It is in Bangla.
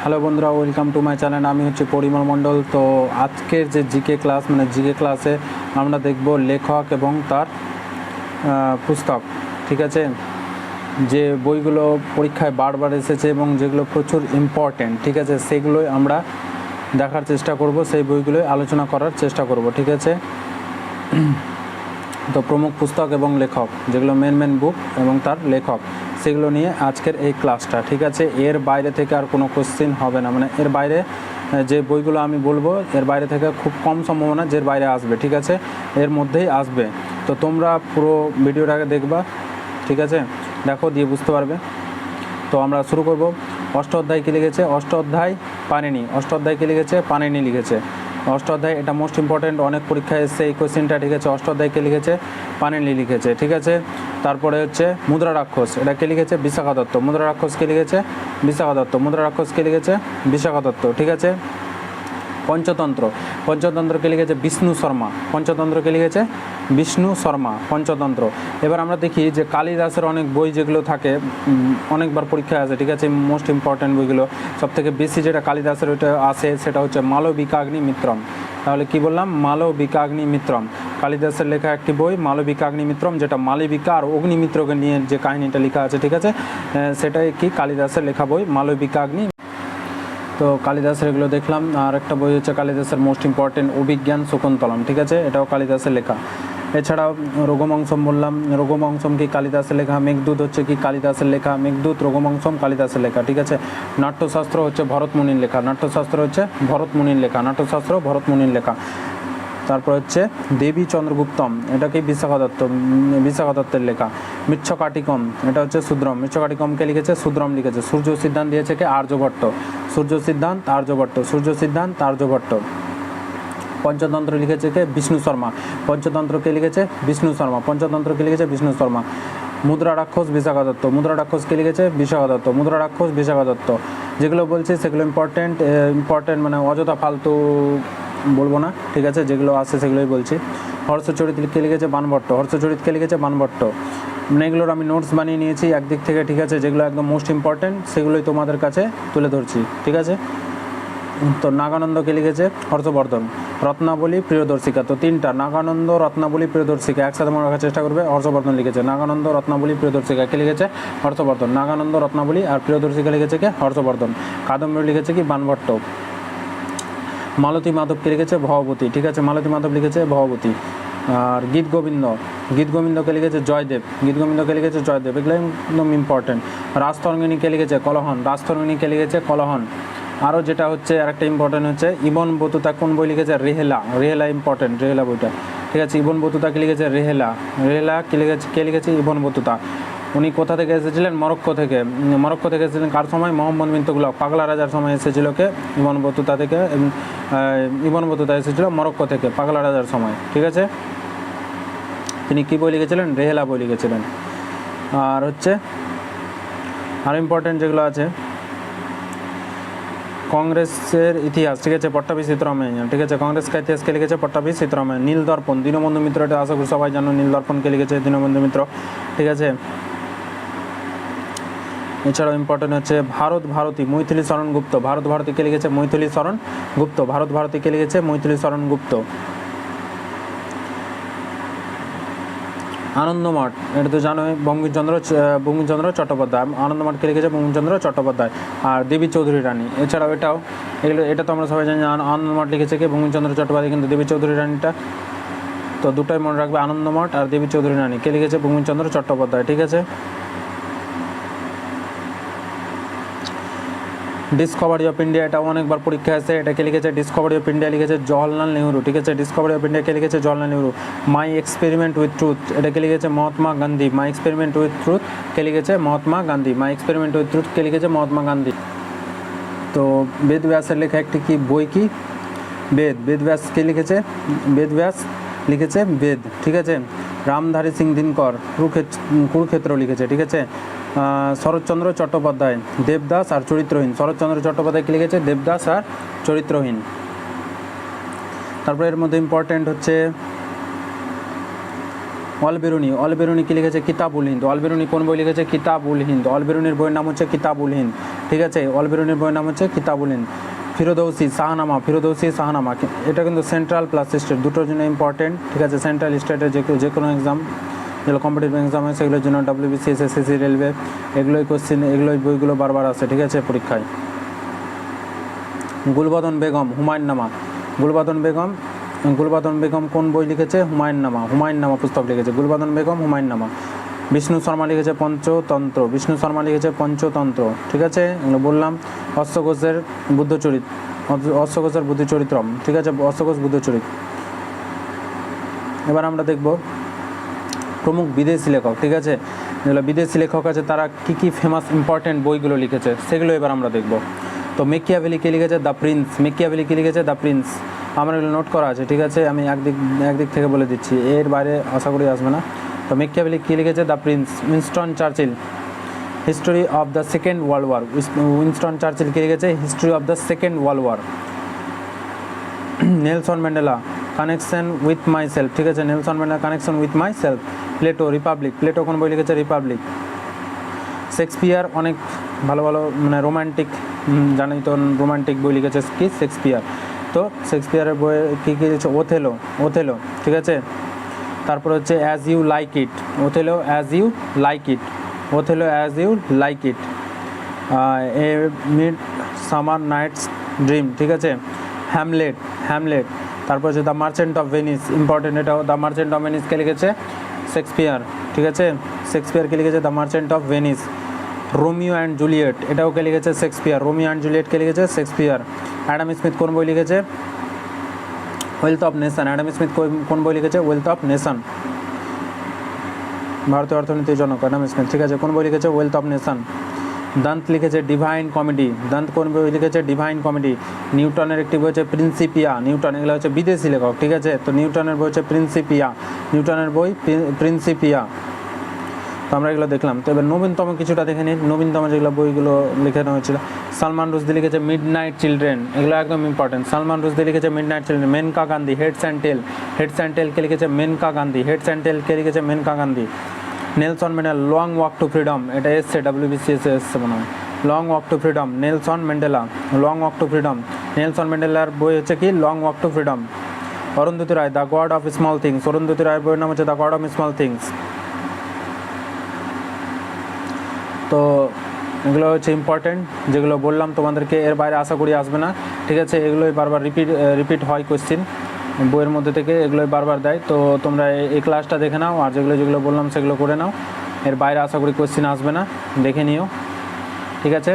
হ্যালো বন্ধুরা, ওয়েলকাম টু মাই চ্যানেল। আমি হচ্ছে পরিমল মণ্ডল। তো আজকের যে জিকে ক্লাস মানে জিকে ক্লাসে আমরা দেখব লেখক এবং তার পুস্তক। ঠিক আছে, যে বইগুলো পরীক্ষায় বারবার এসেছে এবং যেগুলো প্রচুর ইম্পর্ট্যান্ট, ঠিক আছে, সেগুলোই আমরা দেখার চেষ্টা করব, সেই বইগুলোই আলোচনা করার চেষ্টা করব। ঠিক আছে, তো প্রমুখ পুস্তক এবং লেখক, যেগুলো মেন বুক এবং তার লেখক, সেগুলো নিয়ে আজকের এই ক্লাসটা। ঠিক আছে, এর বাইরে থেকে আর কোনো কোশ্চেন হবে না, মানে এর বাইরে যে বইগুলো আমি বলবো এর বাইরে থেকে খুব কম সম্ভাবনা যে বাইরে আসবে। ঠিক আছে, এর মধ্যেই আসবে। তো তোমরা পুরো ভিডিওটাকে দেখবা, ঠিক আছে, দেখো, দিয়ে বুঝতে পারবে। তো আমরা শুরু করব। অষ্টাধ্যায় কী লিখেছে? অষ্টাধ্যায় পানিনি। অষ্টাধ্যায় কী লিখেছে? পানিনি লিখেছে। অষ্টাধ্যায়, এটা মোস্ট ইম্পর্ট্যান্ট, অনেক পরীক্ষায় এসছে এই কোয়েশ্চেনটা। ঠিক আছে, অষ্টাধ্যায় কে লিখেছে? পানিনি লিখেছে। ঠিক আছে, তারপরে হচ্ছে মুদ্রা রাক্ষস, এটা কে লিখেছে? বিশাখা দত্ত। মুদ্রা রাক্ষস কে লিখেছে? বিশাখা দত্ত। মুদ্রা রাক্ষস কে লিখেছে? বিশাখা দত্ত। ঠিক আছে, পঞ্চতন্ত্র, পঞ্চতন্ত্রকে লিখেছে বিষ্ণু শর্মা। পঞ্চতন্ত্রকে লিখেছে বিষ্ণু শর্মা, পঞ্চতন্ত্র। এবার আমরা দেখি যে কালিদাসের অনেক বই যেগুলো থাকে, অনেকবার পরীক্ষায় আসে। ঠিক আছে, মোস্ট ইম্পর্ট্যান্ট বইগুলো, সবথেকে বেশি যেটা কালিদাসের ওইটা আসে সেটা হচ্ছে মালবিকাগ্নি মিত্রম। তাহলে কি বললাম? মালবিকাগ্নি মিত্রম, কালিদাসের লেখা একটি বই মালবিকাগ্নি মিত্রম, যেটা মালবিকা আর অগ্নিমিত্রকে নিয়ে যে কাহিনীটা লেখা আছে। ঠিক আছে, সেটাই কি কালিদাসের লেখা বই মালবিকাগ্নি। তো কালিদাসের এগুলো দেখলাম। আর একটা বই হচ্ছে কালিদাসের মোস্ট ইম্পর্টেন্ট অভিজ্ঞান শকুন্তলম। ঠিক আছে, এটাও কালিদাসের লেখা। এছাড়াও রঘুবংশম বললাম, রঘুবংশম কি কালিদাসের লেখা। মেঘদূত হচ্ছে কি কালিদাসের লেখা। মেঘদূত, রঘুবংশম কালিদাসের লেখা। ঠিক আছে, নাট্যশাস্ত্র হচ্ছে ভরতমুনির লেখা। নাট্যশাস্ত্র হচ্ছে ভরতমুনির লেখা। নাট্যশাস্ত্র ভরতমুনির লেখা। তারপর হচ্ছে দেবী চন্দ্রগুপ্তম, এটা কি বিশাখা দত্ত, বিশাখা দত্তের লেখা। মৃচ্ছকাটিকম, এটা হচ্ছে শূদ্রম। মৃচ্ছকাটিকমকে লিখেছে শূদ্রম লিখেছে। সূর্য সিদ্ধান্ত দিয়েছে কে? আর্যভট্ট। সূর্য সিদ্ধান্ত আর্যভট্ট। সূর্য সিদ্ধান্ত আর্যভট্ট। পঞ্চতন্ত্র লিখেছে কে? বিষ্ণু শর্মা। পঞ্চতন্ত্রকে লিখেছে বিষ্ণু শর্মা। পঞ্চতন্ত্রকে লিখেছে বিষ্ণু শর্মা। মুদ্রা রাক্ষস বিশাখা দত্ত। মুদ্রা রাক্ষসকে লিখেছে বিশাখা দত্ত। মুদ্রা রাক্ষস বিশাখা দত্ত। যেগুলো বলছি সেগুলো ইম্পর্টেন্ট, মানে অযথা ফালতু বলবো না। ঠিক আছে, যেগুলো আছে সেগুলোই বলছি। হর্ষচরিতকে লিখেছে বাণভট্ট। হর্ষচরিতকে লিখেছে বাণভট্ট। মানে এগুলোর আমি নোটস বানিয়ে নিয়েছি একদিক থেকে। ঠিক আছে, যেগুলো একদম মোস্ট ইম্পর্টেন্ট সেগুলোই তোমাদের কাছে তুলে ধরছি। ঠিক আছে, তো নাগানন্দকে লিখেছে হর্ষবর্ধন। রত্নাবলী প্রিয়দর্শিকা, তো তিনটা, নাগানন্দ, রত্নাবলী, প্রিয়দর্শিকা, একসাথে মনে রাখার চেষ্টা করবে। হর্ষবর্ধন লিখেছে। নাগানন্দ, রত্নাবলী, প্রিয়দর্শিকা কে লিখেছে? হর্ষবর্ধন। নাগানন্দ, রত্নাবলী আর প্রিয়দর্শিকা লিখেছে কে? হর্ষবর্ধন। কাদম্বরী লিখেছে কি? বাণভট্ট। মালতী মাধবকে লিখেছে ভবভূতি। ঠিক আছে, মালতী মাধব লিখেছে ভবভূতি। আর গীতগোবিন্দকে লিখেছে জয়দেব। গীতগোবিন্দকে লিখেছে জয়দেব, এগুলো একদম ইম্পর্টেন্ট। রাজতরঙ্গিনীকে লিখেছে কলহন। রাজতরঙ্গিনীকে লিখেছে কলহন। আরও যেটা হচ্ছে আরেকটা ইম্পর্টেন্ট হচ্ছে ইবন বতুতা কোন বই লিখেছে? রেহেলা। রেহেলা ইম্পর্টেন্ট, রেহেলা বইটা। ঠিক আছে, ইবন বতুতাকে লিখেছে রেহেলা। রেহেলা কে লিখেছে? Ibn Battuta. উনি কোথা থেকে এসেছিলেন? মরক্কো থেকে। মরক্কো থেকে এসেছিলেন কার সময়? মোহাম্মদ বিন তুগলক, পাগলা রাজার সময় এসেছিল কে? ইবন বতুতা থেকে। ইবন বতুতা এসেছিল মরক্কো থেকে পাগলা রাজার সময়। ঠিক আছে, তিনি কী বই লিখেছিলেন? রেহেলা বই লিখেছিলেন। আর হচ্ছে আর ইম্পর্টেন্ট যেগুলো আছে, কংগ্রেসের ইতিহাস। ঠিক আছে, পট্টাভি সীতারামাইয়া। ঠিক আছে, কংগ্রেস का ইতিহাস কে লিখেছে? পট্টাভি সীতারামাইয়া। নীলদর্পণ, দীনবন্ধু মিত্র, এটা আশা করি সবাই জানো। নীলদর্পণকে লিখেছে দীনবন্ধু মিত্র। ঠিক আছে, এছাড়াও ইম্পর্টেন্ট হচ্ছে ভারত ভারতী, মৈথিলী শরণ গুপ্ত। ভারত ভারতীকে লিখেছে মৈথিলী শরণ গুপ্ত। ভারত ভারতীকে লিখেছে মৈথিলী শরণ গুপ্ত। আনন্দমঠ, এটা তো জানোই, বঙ্কিমচন্দ্র চট্টোপাধ্যায়। আনন্দমঠকে লিখেছে বঙ্কিমচন্দ্র চট্টোপাধ্যায়। আর দেবী চৌধুরী রানী, এছাড়াও এটা তো আমরা সবাই জানি। আনন্দমঠ লিখেছে কি? বঙ্কিমচন্দ্র চট্টোপাধ্যায়, কিন্তু দেবী চৌধুরী রানীটা তো দুটোই মনে রাখবে, আনন্দমঠ আর দেবী চৌধুরী রানী কে লিখেছে? বঙ্কিমচন্দ্র চট্টোপাধ্যায়। ঠিক আছে, ডিসকভারি অফ ইন্ডিয়া, এটা অনেকবার পরীক্ষা আছে। এটাকে লিখেছে ডিসকভারি অফ ইন্ডিয়া লিখেছে জওহরলাল নেহরু। ঠিক আছে, ডিসকভারি অফ ইন্ডিয়াকে লিখেছে Jawaharlal Nehru. My Experiment with Truth, এটাকে লিখেছে Mahatma Gandhi. My Experiment with Truth কে লিখেছে? Mahatma Gandhi. My Experiment with Truth কে লিখেছে? মহাত্মা গান্ধী। তো বেদব্যাসের লেখা একটি কি বই? কি? বেদব্যাস কে লিখেছে? বেদব্যাস লিখেছে বেদ। ঠিক আছে, রামধারী সিং দিনকর কুরুক্ষেত্র লিখেছে। ঠিক আছে, শরৎচন্দ্র চট্টোপাধ্যায় দেবদাস আর চরিত্রহীন। শরৎচন্দ্র চট্টোপাধ্যায় কি লিখেছে? দেবদাস আর চরিত্রহীন। তারপরে এর মধ্যে ইম্পর্টেন্ট হচ্ছে অলবেরুনি। অলবেরুনি কি লিখেছে? কিতাবুল হিন্দ। অলবেরুনি কোন বই লিখেছে? কিতাবুল হিন্দ। অলবেরুনির বইয়ের নাম হচ্ছে কিতাবুল হিন্দ। ঠিক আছে। অল বেরুনির বইয়ের নাম হচ্ছে কিতাবুলিন। ফিরোদৌসি শাহনামা, এটা কিন্তু সেন্ট্রাল প্লাস স্টেট দুটোর জন্য ইম্পর্টেন্ট, ঠিক আছে। সেন্ট্রাল স্টেটের যে কোনো এক্সাম, যেগুলো কম্পিটিটিভ এক্সাম হয় সেগুলোর জন্য WBC, SSC, রেলওয়ে, এগুলোই কোশ্চেন, এগুলোই বইগুলো বারবার আসে, ঠিক আছে, পরীক্ষায়। গুলবদন বেগম কোন বই লিখেছে? হুমায়ুন নামা পুস্তক লিখেছে। গুলবদন বেগম হুমায়ুন নামা। বিষ্ণু শর্মা লিখেছে পঞ্চতন্ত্র, ঠিক আছে, এগুলো বললাম। অশ্বঘোষের বুদ্ধচরিত্রম, ঠিক আছে, অশ্বঘোষ বুদ্ধচরিত। এবার আমরা দেখব প্রমুখ বিদেশি লেখক, ঠিক আছে, যেগুলো বিদেশি লেখক আছে তারা কি ফেমাস ইম্পর্টেন্ট বইগুলো লিখেছে সেগুলো এবার আমরা দেখব। তো মেকিয়াভেলি কে লিখেছে? The Prince. আমার এগুলো নোট করা আছে, ঠিক আছে, আমি একদিক থেকে বলে দিচ্ছি, এর বাইরে আশা করি আসবে না। তো মেকিয়াভেলি কে লিখেছে? The Prince. Winston Churchill, History of the Second World War. Winston Churchill কে লিখেছে? History of the Second World War. Nelson Mandela, Connection with My Self, ঠিক আছে, Nelson Mandela Connection with My Self. Plato কোন বই লিখেছে? রিপাবলিক। শেক্সপিয়ার অনেক ভালো মানে রোমান্টিক, জানি তো রোমান্টিক বই লিখেছে কি? শেক্সপিয়ার। তো শেক্সপিয়ারের বইয়ে কী লিখেছে? ওথেলো, ঠিক আছে। তারপর হচ্ছে as you like it, Othello as you like it. A midsummer night's dream, ঠিক আছে। হ্যামলেট। তারপর হচ্ছে the merchant of Venice, important এটাও। দ্য মার্চেন্ট অফ ভেনিস কে লিখেছে? শেক্সপিয়ার, ঠিক আছে, কে লিখেছে? The merchant of Venice. Romeo and Juliet, এটাও কে লিখেছে? শেক্সপিয়ার। কে লিখেছে? শেক্সপিয়ার। অ্যাডাম স্মিথ কোন বই লিখেছে? Wealth of nation. Adam Smith কোন বই লিখেছে? Wealth of nation. ভারতীয় অর্থনীতির জনক অ্যাডাম স্মিথ, ঠিক আছে, কোন বই লিখেছে? Wealth of nation. দান্ত লিখেছে ডিভাইন কমেডি। কোন বই লিখেছে? Divine comedy. নিউটনের একটি বই হচ্ছে প্রিন্সিপিয়া। এগুলো হচ্ছে বিদেশি লেখক, ঠিক আছে। তো নিউটনের বই হচ্ছে প্রিন্সিপিয়া। তো আমরা এগুলো দেখলাম। তো এবার নবীনতম কিছুটা দেখে নিন, নবীনতম যেগুলো বইগুলো লেখানো হয়েছিল। সালমান রুশদি লিখেছে মিডনাইট চিলড্রেন, এগুলো একদম ইম্পর্টেন্ট। সালমান রুশদি লিখেছে Midnight Children. Maneka Gandhi, Heads and Tail কে লিখেছে? Maneka Gandhi. Nelson Mandela, Long Walk to Freedom, এটা এসছে WBC এসছে মনে হয়। Long Walk to Freedom, Nelson ম্যান্ডেলার বই হচ্ছে কি? Long Walk to Freedom. Arundhati Roy, The God of Small Things, Arundhati রায়ের বইয়ের নাম হচ্ছে The God of Small Things. তো এগুলো হচ্ছে ইম্পর্টেন্ট, যেগুলো বললাম তোমাদেরকে, এর বাইরে আশা করি আসবে না, ঠিক আছে। এগুলোই বারবার রিপিট হয় কোশ্চেন বইয়ের মধ্যে থেকে, এগুলোই বারবার দেয়। তো তোমরা এই ক্লাসটা দেখে নাও, আর যেগুলো বললাম সেগুলো করে নাও, এর বাইরে আশা করি কোশ্চেন আসবে না, দেখে নিও, ঠিক আছে।